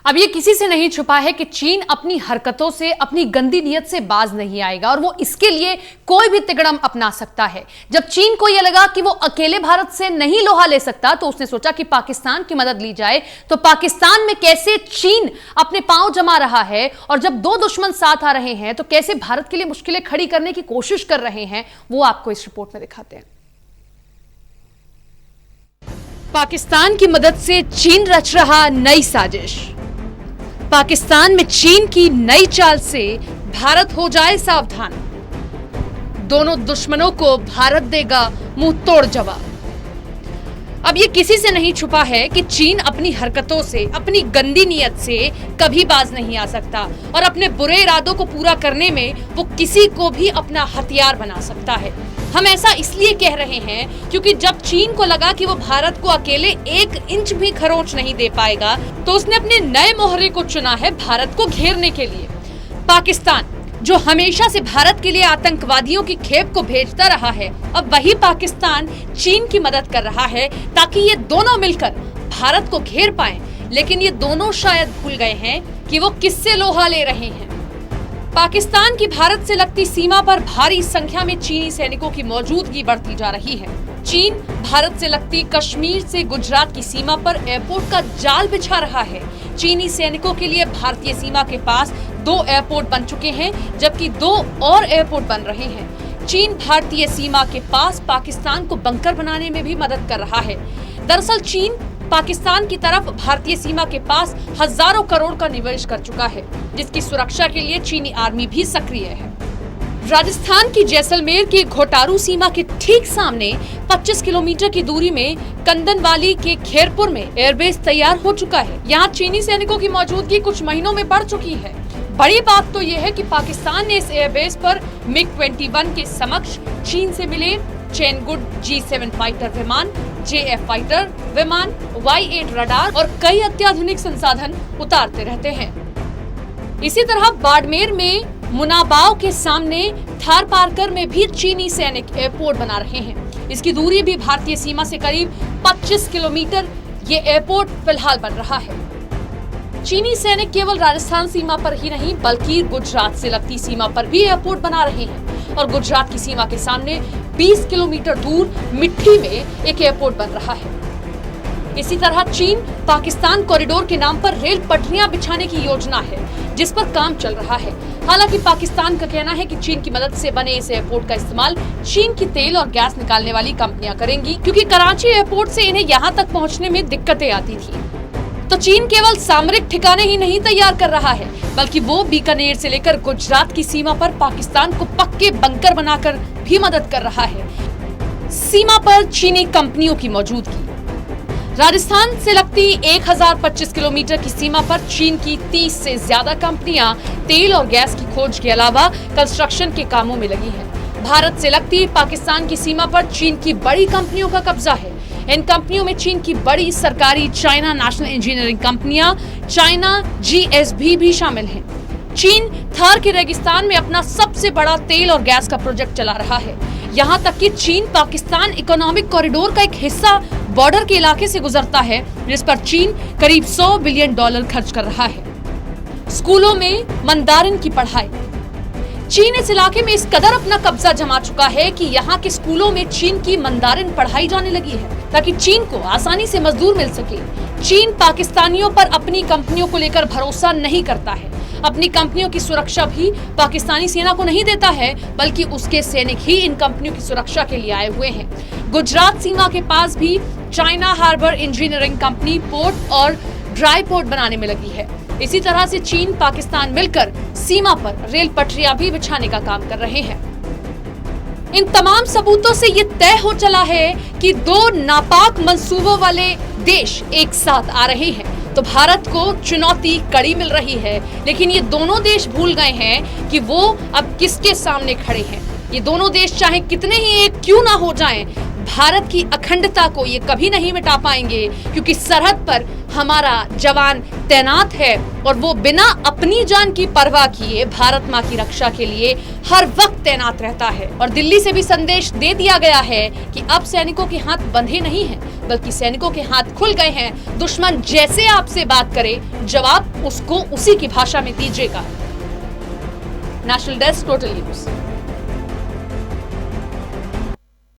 अब ये किसी से नहीं छुपा है कि चीन अपनी हरकतों से, अपनी गंदी नीयत से बाज नहीं आएगा और वो इसके लिए कोई भी तिकड़म अपना सकता है। जब चीन को यह लगा कि वो अकेले भारत से नहीं लोहा ले सकता तो उसने सोचा कि पाकिस्तान की मदद ली जाए। तो पाकिस्तान में कैसे चीन अपने पांव जमा रहा है और जब दो दुश्मन साथ आ रहे हैं तो कैसे भारत के लिए मुश्किलें खड़ी करने की कोशिश कर रहे हैं, वो आपको इस रिपोर्ट में दिखाते हैं। पाकिस्तान की मदद से चीन रच रहा नई साजिश। पाकिस्तान में चीन की नई चाल से भारत हो जाए सावधान। दोनों दुश्मनों को भारत देगा मुंह तोड़ जवाब। अब ये किसी से नहीं छुपा है कि चीन अपनी हरकतों से, अपनी गंदी नीयत से कभी बाज नहीं आ सकता और अपने बुरे इरादों को पूरा करने में वो किसी को भी अपना हथियार बना सकता है। हम ऐसा इसलिए कह रहे हैं क्योंकि जब चीन को लगा कि वो भारत को अकेले 1 इंच भी खरोंच नहीं दे पाएगा तो उसने अपने नए मोहरे को चुना है भारत को घेरने के लिए। पाकिस्तान जो हमेशा से भारत के लिए आतंकवादियों की खेप को भेजता रहा है, अब वही पाकिस्तान चीन की मदद कर रहा है ताकि ये दोनों मिलकर भारत को घेर पाएं। लेकिन ये दोनों शायद भूल गए हैं कि वो किससे लोहा ले रहे हैं। पाकिस्तान की भारत से लगती सीमा पर भारी संख्या में चीनी सैनिकों की मौजूदगी बढ़ती जा रही है। चीन भारत से लगती कश्मीर से गुजरात की सीमा पर एयरपोर्ट का जाल बिछा रहा है। चीनी सैनिकों के लिए भारतीय सीमा के पास 2 एयरपोर्ट बन चुके हैं, जबकि 2 और एयरपोर्ट बन रहे हैं। चीन भारतीय सीमा के पास पाकिस्तान को बंकर बनाने में भी मदद कर रहा है। दरअसल चीन पाकिस्तान की तरफ भारतीय सीमा के पास हजारों करोड़ का निवेश कर चुका है, जिसकी सुरक्षा के लिए चीनी आर्मी भी सक्रिय है। राजस्थान की जैसलमेर की घोटारू सीमा के ठीक सामने 25 किलोमीटर की दूरी में कंदनवाली के खेरपुर में एयरबेस तैयार हो चुका है। यहाँ चीनी सैनिकों की मौजूदगी कुछ महीनों में बढ़ चुकी है। बड़ी बात तो यह है कि पाकिस्तान ने इस एयरबेस पर MiG-21 के समक्ष चीन से मिले चैनगुड G7 फाइटर विमान, JF फाइटर विमान, Y8 रडार और कई अत्याधुनिक संसाधन उतारते रहते हैं। इसी तरह बाड़मेर में मुनाबाव के सामने थार पारकर में भी चीनी सैनिक एयरपोर्ट बना रहे हैं। इसकी दूरी भी भारतीय सीमा से करीब 25 किलोमीटर ये एयरपोर्ट फिलहाल बन रहा है। चीनी सैनिक केवल राजस्थान सीमा पर ही नहीं बल्कि गुजरात से लगती सीमा पर भी एयरपोर्ट बना रहे हैं और गुजरात की सीमा के सामने 20 किलोमीटर दूर मिट्टी में एक एयरपोर्ट बन रहा है। इसी तरह चीन पाकिस्तान कॉरिडोर के नाम पर रेल पटरियां बिछाने की योजना है, जिस पर काम चल रहा है। हालांकि पाकिस्तान का कहना है कि चीन की मदद से बने इस एयरपोर्ट का इस्तेमाल चीन की तेल और गैस निकालने वाली कंपनियां करेंगी, क्योंकि कराची एयरपोर्ट से इन्हें यहां तक पहुंचने में दिक्कतें आती थी। तो चीन केवल सामरिक ठिकाने ही नहीं तैयार कर रहा है, बल्कि वो बीकानेर से लेकर गुजरात की सीमा पर पाकिस्तान को पक्के बंकर बनाकर भी मदद कर रहा है। सीमा पर चीनी कंपनियों की मौजूदगी। राजस्थान से लगती 1025 किलोमीटर की सीमा पर चीन की 30 से ज्यादा कंपनियां तेल और गैस की खोज के अलावा कंस्ट्रक्शन के कामों में लगी हैं। भारत से लगती पाकिस्तान की सीमा पर चीन की बड़ी कंपनियों का कब्जा है। इन कंपनियों में चीन की बड़ी सरकारी चाइना नेशनल इंजीनियरिंग कंपनियां, चाइना GSB भी शामिल हैं। चीन थार के रेगिस्तान में अपना सबसे बड़ा तेल और गैस का प्रोजेक्ट चला रहा है। यहाँ तक कि चीन पाकिस्तान इकोनॉमिक कॉरिडोर का एक हिस्सा बॉर्डर के इलाके से गुजरता है, जिस पर चीन करीब $100 बिलियन खर्च कर रहा है। स्कूलों में मंदारिन की पढ़ाई। चीन इस इलाके में इस कदर अपना कब्जा जमा चुका है कि यहाँ के स्कूलों में चीन की मंदारिन पढ़ाई जाने लगी है ताकि चीन को आसानी से मजदूर मिल सके। चीन पाकिस्तानियों पर अपनी कंपनियों को लेकर भरोसा नहीं करता है। अपनी कंपनियों की सुरक्षा भी पाकिस्तानी सेना को नहीं देता है, बल्कि उसके सैनिक ही इन कंपनियों की सुरक्षा के लिए आए हुए हैं। गुजरात सीमा के पास भी China harbour engineering company port और ड्राई पोर्ट बनाने में लगी है। इसी तरह से चीन पाकिस्तान मिलकर सीमा पर रेल पटरियां भी बिछाने का काम कर रहे हैं। इन तमाम सबूतों से ये तय हो चला है कि 2 नापाक मंसूबों वाले देश एक साथ आ रहे हैं, तो भारत को चुनौती कड़ी मिल रही है। लेकिन ये दोनों देश भूल गए हैं कि वो अब किसके सामने खड़े हैं। ये दोनों देश चाहे कितने ही एक क्यों ना हो जाएं, भारत की अखंडता को ये कभी नहीं मिटा पाएंगे, क्योंकि सरहद पर हमारा जवान तैनात है और वो बिना अपनी जान की परवाह किए भारत मां की रक्षा के लिए हर वक्त तैनात रहता है। और दिल्ली से भी संदेश दे दिया गया है कि अब सैनिकों के हाथ बंधे नहीं हैं, बल्कि सैनिकों के हाथ खुल गए हैं। दुश्मन जैसे आपसे बात करे, जवाब उसको उसी की भाषा में दीजिएगा। National desk, total news.